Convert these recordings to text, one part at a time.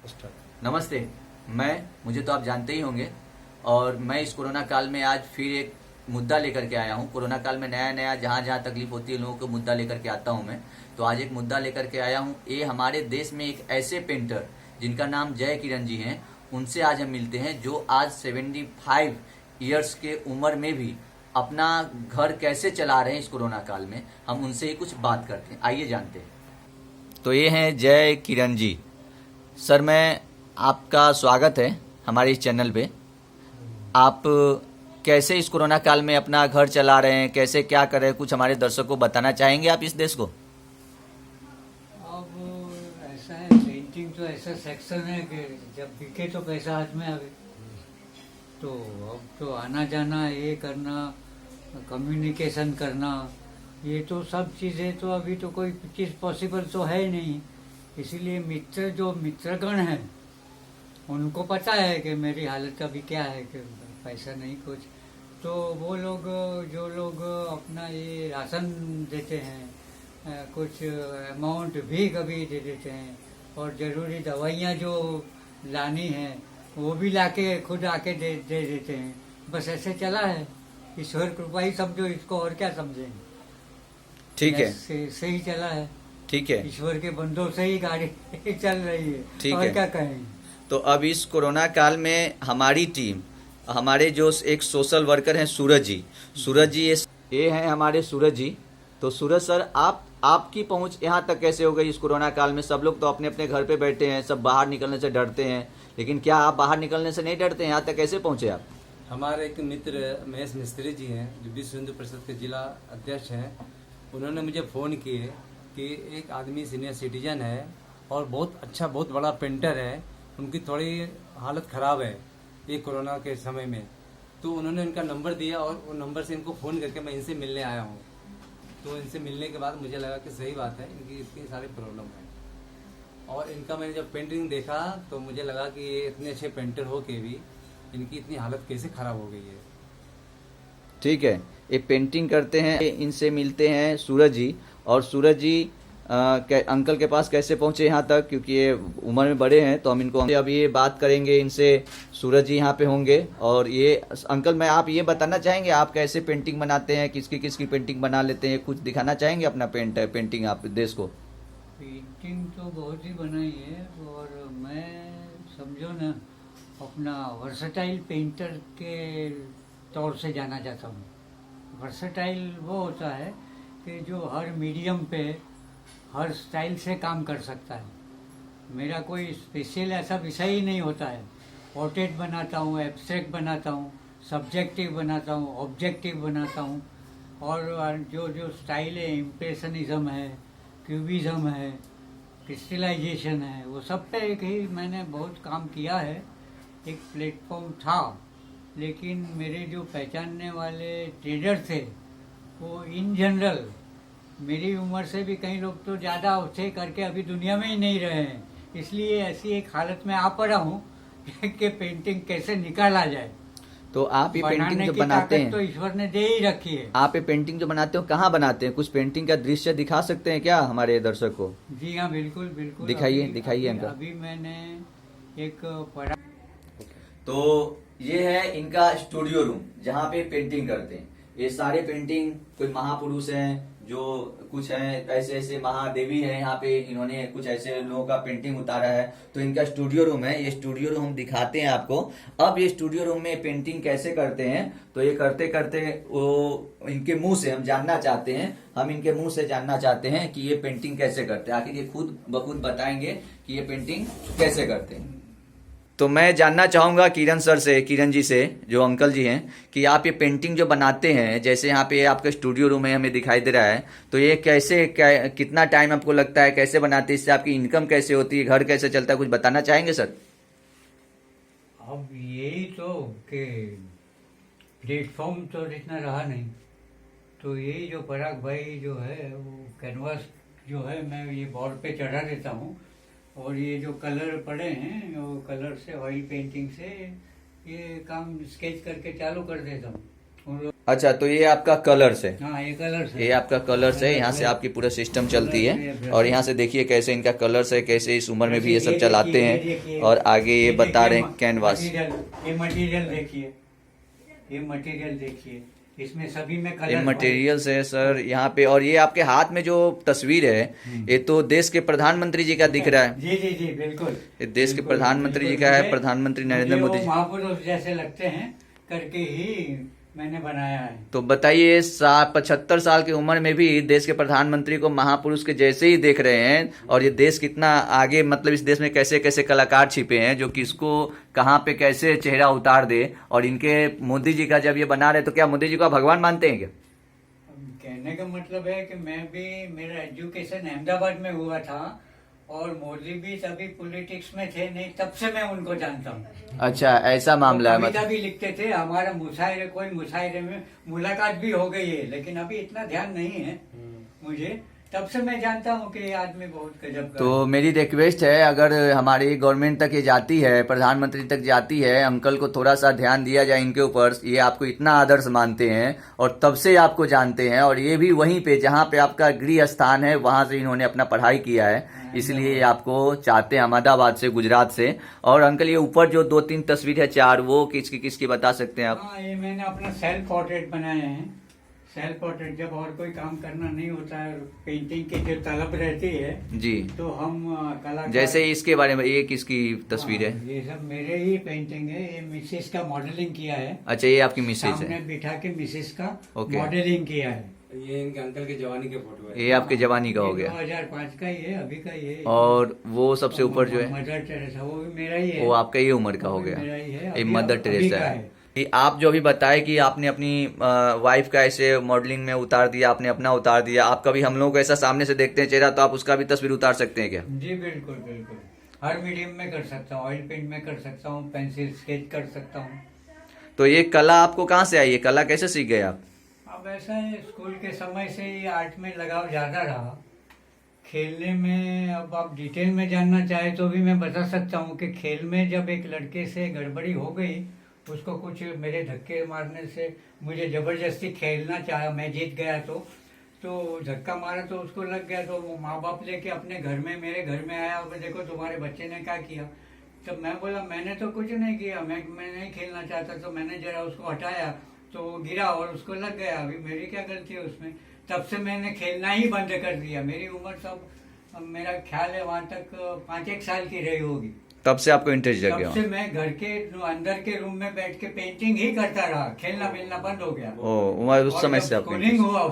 नमस्ते। मुझे तो आप जानते ही होंगे और मैं इस कोरोना काल में आज फिर एक मुद्दा लेकर के आया हूँ। कोरोना काल में नया नया जहाँ जहाँ तकलीफ होती है लोगों को मुद्दा लेकर के आता हूँ मैं। तो आज एक मुद्दा लेकर के आया हूँ। ये हमारे देश में एक ऐसे पेंटर जिनका नाम जय किरण जी हैं, उनसे आज हम मिलते हैं, जो आज 75 ईयर्स के उम्र में भी अपना घर कैसे चला रहे हैं इस कोरोना काल में। हम उनसे ही कुछ बात करते हैं, आइए जानते हैं। तो ये हैं जय किरण जी। सर, मैं आपका स्वागत है हमारे इस चैनल पे। आप कैसे इस कोरोना काल में अपना घर चला रहे हैं, कैसे क्या कर रहे हैं, कुछ हमारे दर्शकों को बताना चाहेंगे आप इस देश को? अब ऐसा है, पेंटिंग तो ऐसा सेक्शन है कि जब बिके तो पैसा हाथ में आवे। तो अब तो आना जाना, ये करना, कम्युनिकेशन करना, ये तो सब चीज़ें तो अभी तो कोई चीज़ पॉसिबल तो है ही नहीं। इसीलिए मित्रगण हैं उनको पता है कि मेरी हालत अभी क्या है, कि पैसा नहीं कुछ। तो वो लोग, जो लोग अपना ये राशन देते हैं, कुछ अमाउंट भी कभी दे देते हैं, और ज़रूरी दवाइयाँ जो लानी है वो भी लाके खुद आके दे देते हैं। बस ऐसे चला है, ईश्वर कृपा ही समझो इसको, और क्या समझें। ठीक है, से ही चला है, ठीक है, ईश्वर के बंदों से ही गाड़ी चल रही है। ठीक और है। क्या कहें। तो अब इस कोरोना काल में हमारी टीम, हमारे जो एक सोशल वर्कर हैं सूरज जी, ये हैं हमारे सूरज जी। तो सूरज सर, आपकी पहुंच यहाँ तक कैसे हो गई इस कोरोना काल में? सब लोग तो अपने अपने घर पे बैठे हैं, सब बाहर निकलने से डरते हैं, लेकिन क्या आप बाहर निकलने से नहीं डरते हैं? यहाँ तक कैसे पहुंचे आप? हमारे एक मित्र महेश मिस्त्री जी हैं, जो विश्व हिंदू परिषद के जिला अध्यक्ष हैं। उन्होंने मुझे फ़ोन किए कि एक आदमी सीनियर सिटीजन है और बहुत अच्छा, बहुत बड़ा पेंटर है, उनकी थोड़ी हालत ख़राब है ये कोरोना के समय में। तो उन्होंने इनका नंबर दिया और उन नंबर से इनको फ़ोन करके मैं इनसे मिलने आया हूँ। तो इनसे मिलने के बाद मुझे लगा कि सही बात है, इनकी इतनी सारी प्रॉब्लम है। और इनका मैंने जब पेंटिंग देखा तो मुझे लगा कि ये इतने अच्छे पेंटर हो के भी इनकी इतनी हालत कैसे ख़राब हो गई है। ठीक है, ये पेंटिंग करते हैं, इनसे मिलते हैं सूरज जी। और सूरज जी अंकल के पास कैसे पहुंचे यहाँ तक, क्योंकि ये उम्र में बड़े हैं, तो हम इनको अभी ये बात करेंगे इनसे। सूरज जी यहाँ पे होंगे। और ये अंकल, मैं आप ये बताना चाहेंगे आप कैसे पेंटिंग बनाते हैं, किसकी किसकी पेंटिंग बना लेते हैं, कुछ दिखाना चाहेंगे अपना पेंटिंग आप देश को? पेंटिंग तो बहुत ही बनाई है, और मैं समझो ना अपना वर्सटाइल पेंटर के तौर से जाना जाता हूँ। वर्सटाइल वो होता है कि जो हर मीडियम पे, हर स्टाइल से काम कर सकता है। मेरा कोई स्पेशल ऐसा विषय ही नहीं होता है। पोर्ट्रेट बनाता हूँ, एब्स्ट्रैक्ट बनाता हूँ, सब्जेक्टिव बनाता हूँ, ऑब्जेक्टिव बनाता हूँ। और जो जो स्टाइल है, इम्प्रेशनिज्म है, क्यूबिज्म है, क्रिस्टलाइजेशन है, वो सब पे एक ही मैंने बहुत काम किया है। एक प्लेटफॉर्म था, लेकिन मेरे जो पहचानने वाले ट्रेडर थे वो इन जनरल मेरी उम्र से भी कई लोग तो ज़्यादा थे करके अभी दुनिया में ही नहीं रहे हैं। इसलिए ऐसी एक हालत में आ पड़ा हूँ कि पेंटिंग कैसे निकाला जाए। तो आप ये पेंटिंग जो बनाते हैं, तो ईश्वर ने दे ही रखी है। आप ये पेंटिंग जो बनाते हो कहाँ बनाते हैं? कुछ पेंटिंग का दृश्य दिखा सकते हैं क्या हमारे दर्शक को? जी हाँ, बिल्कुल बिल्कुल। दिखाइए अंकल। अभी मैंने एक पढ़ा। तो ये है इनका स्टूडियो रूम, जहाँ पे पेंटिंग करते हैं। ये सारे पेंटिंग कोई महापुरुष हैं, जो कुछ हैं ऐसे ऐसे महादेवी हैं, यहाँ पे इन्होंने कुछ ऐसे लोगों का पेंटिंग उतारा है। तो इनका स्टूडियो रूम है। ये स्टूडियो रूम हम दिखाते हैं आपको। अब ये स्टूडियो रूम में पेंटिंग कैसे करते हैं, तो ये करते करते वो इनके मुंह से हम जानना चाहते हैं, हम इनके मुंह से जानना चाहते हैं कि ये पेंटिंग कैसे करते हैं। आखिर ये खुद बखुद बताएंगे कि ये पेंटिंग कैसे करते हैं। तो मैं जानना चाहूंगा किरण जी से, जो अंकल जी हैं, कि आप ये पेंटिंग जो बनाते हैं, जैसे यहाँ पे आपका स्टूडियो रूम है हमें दिखाई दे रहा है, तो ये कितना टाइम आपको लगता है, कैसे बनाते हैं, इससे आपकी इनकम कैसे होती है, घर कैसे चलता है, कुछ बताना चाहेंगे सर? अब यही तो कि प्लेटफॉर्म तो इतना रहा नहीं, तो यही जो पराग भाई जो है वो कैनवास जो है मैं ये बोर्ड पे चढ़ा देता हूँ, और ये जो कलर पड़े हैं वो कलर से, ऑयल पेंटिंग से ये काम स्केच करके चालू कर देता हूँ। अच्छा, तो ये आपका कलर्स है, हाँ ये कलर ये आपका कलर्स है, यहाँ से आपकी पूरा सिस्टम चलती है। और यहाँ से देखिए कैसे इनका कलर्स है, कैसे इस उम्र में भी ये सब चलाते हैं। और आगे ये बता रहे हैं कैनवास। ये मटेरियल देखिए, ये मटेरियल देखिए, इसमें सभी में ये कलर मटेरियल्स है सर यहाँ पे। और ये आपके हाथ में जो तस्वीर है, ये तो देश के प्रधानमंत्री जी का दिख रहा है। जी जी जी बिल्कुल, ये देश के बिल्कुल, प्रधानमंत्री जी बिल्कुल। का है, मुझे- प्रधानमंत्री नरेंद्र मुझे वो मोदी जी। महापुरुष जैसे लगते हैं करके ही मैंने बनाया है। तो बताइए 75 साल की उम्र में भी देश के प्रधानमंत्री को महापुरुष के जैसे ही देख रहे हैं। और ये देश कितना आगे, मतलब इस देश में कैसे कैसे कलाकार छिपे हैं जो कि इसको कहाँ पे कैसे चेहरा उतार दे। और इनके मोदी जी का जब ये बना रहे तो क्या मोदी जी को आप भगवान मानते हैं क्या? कहने का मतलब है कि मैं भी, मेरा एजुकेशन अहमदाबाद में हुआ था और मोदी भी तभी पॉलिटिक्स में थे नहीं, तब से मैं उनको जानता हूँ। अच्छा, ऐसा मामला है कविता मतलब। भी लिखते थे, हमारा मुशायरे, कोई मुशायरे में मुलाकात भी हो गई है, लेकिन अभी इतना ध्यान नहीं है मुझे। तब से मैं जानता हूँ कि ये आदमी बहुत गजब का तो है। मेरी रिक्वेस्ट है, अगर हमारी गवर्नमेंट तक ये जाती है, प्रधानमंत्री तक जाती है, अंकल को थोड़ा सा ध्यान दिया जाए इनके ऊपर। ये आपको इतना आदर्श मानते हैं और तब से आपको जानते हैं। और ये भी वहीं पे जहाँ पे आपका गृह स्थान है, वहां से इन्होंने अपना पढ़ाई किया है, इसलिए ये आपको चाहते हैं अहमदाबाद से, गुजरात से। और अंकल ये ऊपर जो 2-3 तस्वीर है, 4, वो किसकी किसकी बता सकते हैं आप? हाँ, ये मैंने अपना सेल्फ पोर्ट्रेट बनाए हैं। सेल्फ पोर्ट्रेट जब और कोई काम करना नहीं होता है, पेंटिंग की जो तलब रहती है, जी, तो हम कलाकार, जैसे इसके बारे में, ये किसकी तस्वीर है? हाँ, ये सब मेरे ही पेंटिंग है। ये मिसेस का मॉडलिंग किया है, अच्छा, ये आपकी मिसेज सामने है। बिठा के मिसेस का ओके। मॉडलिंग किया है। ये इनके अंकल के जवानी के फोटो है। ये आपके जवानी का हो ये गया। 2005 का ही है, अभी का ही है। और वो सबसे ऊपर जो है, मदर टेरेसा, वो भी मेरा ही है। वो आपका ही उम्र का वो हो भी गया। मेरा ही है, ये अभी- मदर अभी टेरेसा का है। ये आप जो अभी बताए कि आपने अपनी वाइफ का ऐसे मॉडलिंग में उतार दिया, आपने अपना उतार दिया। आप कभी हम लोग को ऐसा सामने से देखते हैं चेहरा, तो आप उसका भी तस्वीर उतार सकते हैं क्या? जी बिल्कुल बिल्कुल, हर मीडियम में कर सकता हूँ, ऑयल पेंट में कर सकता हूँ, पेंसिल स्केच कर सकता हूँ। तो ये कला आपको कहाँ से आई? ये कला कैसे सीख गए आप? अब ऐसा है, स्कूल के समय से ही आर्ट में लगाव ज्यादा रहा। खेलने में, अब आप डिटेल में जानना चाहे तो भी मैं बता सकता हूँ कि खेल में जब एक लड़के से गड़बड़ी हो गई, उसको कुछ मेरे धक्के मारने से, मुझे जबरदस्ती खेलना चाहा, मैं जीत गया तो धक्का मारा तो उसको लग गया। तो वो माँ बाप लेके अपने घर में, मेरे घर में आया और देखो तुम्हारे बच्चे ने क्या किया। तब मैं बोला मैंने तो कुछ नहीं किया, मैं नहीं खेलना चाहता। तो मैंने जरा उसको हटाया तो वो गिरा और उसको लग गया। अभी मेरी क्या गलती है उसमें? तब से मैंने खेलना ही बंद कर दिया। मेरी उम्र सब, मेरा ख्याल है वहां तक 5-1 साल की रही होगी। तब से आपको इंटरेस्ट जग गया? तब से मैं घर के अंदर के रूम में बैठ के पेंटिंग ही करता रहा, खेलना मिलना बंद हो गया। उस समय से आपको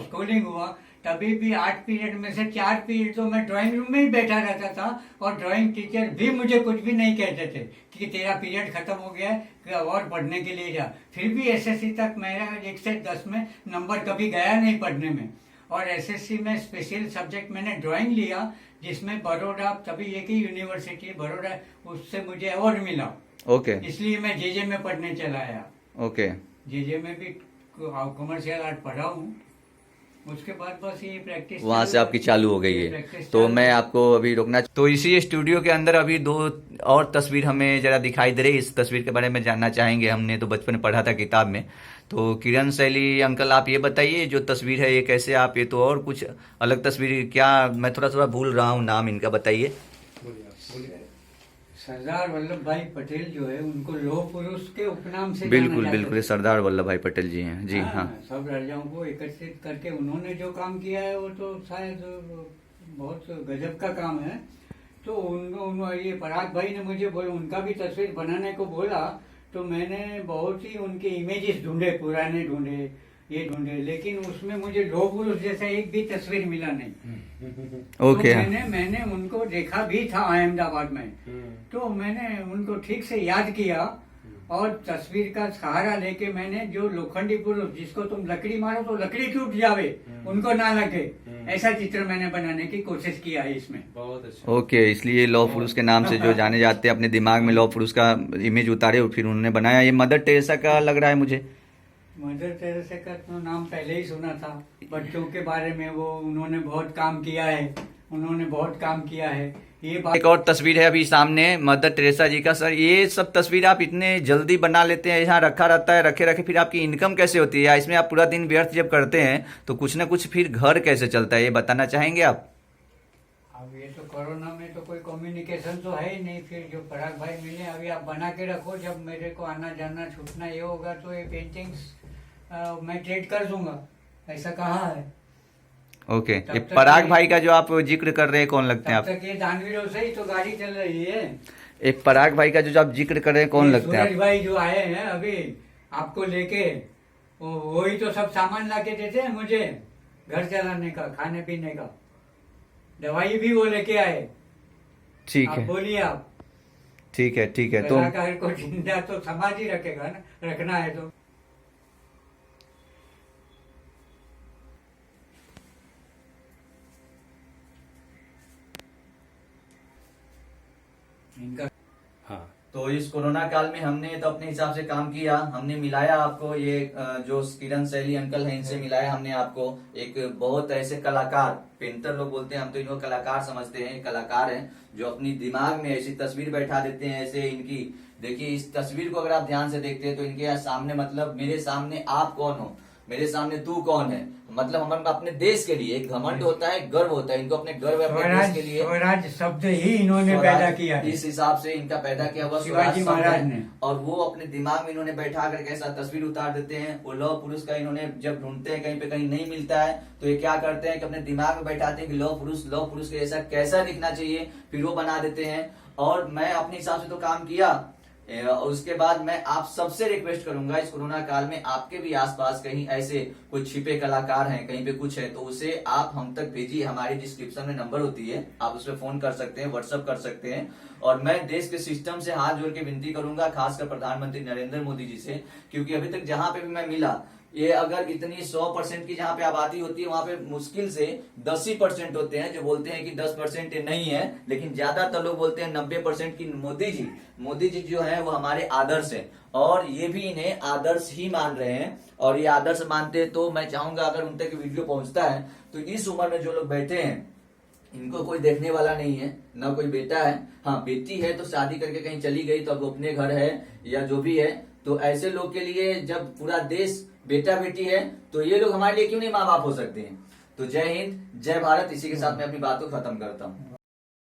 स्कूलिंग हुआ तभी भी 8 पीरियड में से 4 पीरियड तो मैं ड्राइंग रूम में ही बैठा रहता था। और ड्राइंग टीचर भी मुझे कुछ भी नहीं कहते थे कि तेरा पीरियड खत्म हो गया है और पढ़ने के लिए जा। फिर भी एसएससी तक मेरा 1 से 10 में नंबर कभी गया नहीं पढ़ने में। और एसएससी में स्पेशल सब्जेक्ट मैंने ड्राइंग लिया, जिसमें बड़ौदा, तभी एक ही यूनिवर्सिटी है बड़ौदा, उससे मुझे अवार्ड मिला। ओके इसलिए मैं जेजे में पढ़ने चला आया। ओके। जेजे में भी कमर्शियल आर्ट पढ़ा हूँ। उसके बाद बस ये प्रैक्टिस वहां से आपकी चालू हो गई है। प्रैक्टिस तो चालू मैं है। आपको अभी रोकना, तो इसी स्टूडियो के अंदर अभी 2 और तस्वीर हमें जरा दिखाई दे रही। इस तस्वीर के बारे में जानना चाहेंगे। हमने तो बचपन में पढ़ा था किताब में। तो किरण शैली अंकल, आप ये बताइए जो तस्वीर है ये कैसे, आप ये तो और कुछ अलग तस्वीर, क्या मैं थोड़ा भूल रहा हूँ नाम इनका, बताइए। सरदार वल्लभ भाई पटेल जो है, उनको लौह पुरुष के उपनाम से बिल्कुल जाना जाता बिल्कुल, है। सरदार वल्लभ भाई पटेल जी हैं जी। हाँ, सब राजाओं को एकत्रित करके उन्होंने जो काम किया है वो तो शायद बहुत गजब का काम है। तो ये पराग भाई ने मुझे उनका भी तस्वीर बनाने को बोला, तो मैंने बहुत ही उनके इमेजेस ढूंढे, पुराने ढूंढे, ये ढूंढे, लेकिन उसमें मुझे लौह पुरुष जैसा एक भी तस्वीर मिला नहीं। ओके। तो मैंने उनको देखा भी था अहमदाबाद में, तो मैंने उनको ठीक से याद किया और तस्वीर का सहारा लेके मैंने, जो लोखंडी पुरुष जिसको तुम लकड़ी मारो तो लकड़ी टूट जावे, उनको ना लगे, ऐसा चित्र मैंने बनाने की कोशिश किया है इसमें। बहुत अच्छा। ओके, इसलिए लौह पुरुष के नाम से जो जाने जाते हैं, अपने दिमाग में लौह पुरुष का इमेज उतारे और फिर उन्होंने बनाया। ये मदर टेरेसा का लग रहा है मुझे। मदर टेरेसा का तो नाम पहले ही सुना था, बच्चों के बारे में वो उन्होंने बहुत काम किया है, उन्होंने बहुत काम किया है। ये एक और तस्वीर है अभी सामने मदर टेरेसा जी का। सर ये सब तस्वीर आप इतने जल्दी बना लेते हैं, यहाँ रखा रहता है, रखे रखे फिर आपकी इनकम कैसे होती है, या इसमें आप पूरा दिन व्यर्थ जब करते हैं तो कुछ ना कुछ फिर घर कैसे चलता है, ये बताना चाहेंगे आप? अब ये तो कोरोना में तो कोई कम्युनिकेशन तो है ही नहीं, फिर जो पराग भाई मिले अभी आप बना के रखो, जब मेरे को आना जाना छूटना ये होगा तो ये पेंटिंग्स मैं ट्रेड कर दूंगा, ऐसा कहा है। ओके, तब ये तक पराग ये- भाई का जो आप जिक्र कर रहे हैं कौन लगते हैं तब आप? तक ये दानवीरों से ही तो गाड़ी चल रही है। एक पराग भाई का जो आप जिक्र कर रहे हैं कौन ये लगते हैं सूरज आप? भाई जो आए हैं अभी आपको लेके, वही तो सब सामान ला के देते हैं मुझे, घर चलाने का, खाने पीने का, दवाई भी वो लेके आए। ठीक आप है, बोलिए आप, ठीक है, ठीक है। तो कलाकार को जिंदा तो समाज ही रखेगा ना, रखना है तो। इनका हाँ तो इस कोरोना काल में हमने तो अपने हिसाब से काम किया, हमने मिलाया आपको ये जो किरण शैली अंकल हैं इनसे मिलाया हमने आपको एक बहुत ऐसे कलाकार, पेंटर लोग बोलते हैं, हम तो इनको कलाकार समझते हैं, कलाकार हैं जो अपनी दिमाग में ऐसी तस्वीर बैठा देते हैं ऐसे इनकी। देखिए इस तस्वीर को अगर आप ध्यान से देखते हैं तो इनके यहाँ सामने, मतलब मेरे सामने आप कौन हो, मेरे सामने तू कौन है, मतलब हम अपने देश के लिए एक घमंड होता है, गर्व होता है, इनको अपने गर्व है अपने देश स्वराज के लिए। स्वराज शब्द ही इन्होंने स्वराज पैदा किया है, इस हिसाब से इनका पैदा किया हुआ शिवाजी स्वराज शब्द महाराज है। ने। और वो अपने दिमाग में इन्होंने बैठा कर कैसा तस्वीर उतार देते हैं। वो लौह पुरुष का इन्होंने जब ढूंढते हैं कहीं पे कहीं नहीं मिलता है तो ये क्या करते हैं कि अपने दिमाग में बैठाते हैं कि लौह पुरुष के जैसा कैसा दिखना चाहिए, फिर वो बना देते हैं। और मैं अपने हिसाब से तो काम किया, और उसके बाद मैं आप सबसे रिक्वेस्ट करूंगा इस कोरोना काल में आपके भी आसपास कहीं ऐसे कोई छिपे कलाकार हैं, कहीं पे कुछ है तो उसे आप हम तक भेजिए। हमारी डिस्क्रिप्शन में नंबर होती है, आप उस पर फोन कर सकते हैं, व्हाट्सअप कर सकते हैं। और मैं देश के सिस्टम से हाथ जोड़ के विनती करूंगा, खासकर प्रधानमंत्री नरेंद्र मोदी जी से, क्योंकि अभी तक जहां पे भी मैं मिला, ये अगर इतनी 100% की जहां पे आबादी होती है वहां पे मुश्किल से 10 ही % होते हैं जो बोलते हैं कि 10% नहीं है, लेकिन ज्यादातर लोग बोलते हैं 90% की मोदी जी जो है वो हमारे आदर्श है, और ये भी इन्हें आदर्श ही मान रहे हैं। और ये आदर्श मानते हैं तो मैं चाहूंगा अगर उन तक वीडियो पहुंचता है तो इस उम्र में जो लोग बैठे हैं इनको कोई देखने वाला नहीं है, ना कोई बेटा है, हाँ बेटी है तो शादी करके कहीं चली गई तो अब अपने घर है या जो भी है। तो ऐसे लोग के लिए जब पूरा देश बेटा बेटी है तो ये लोग हमारे लिए क्यों नहीं माँ बाप हो सकते हैं। तो जय हिंद, जय भारत। इसी के साथ मैं अपनी बात को खत्म करता हूँ।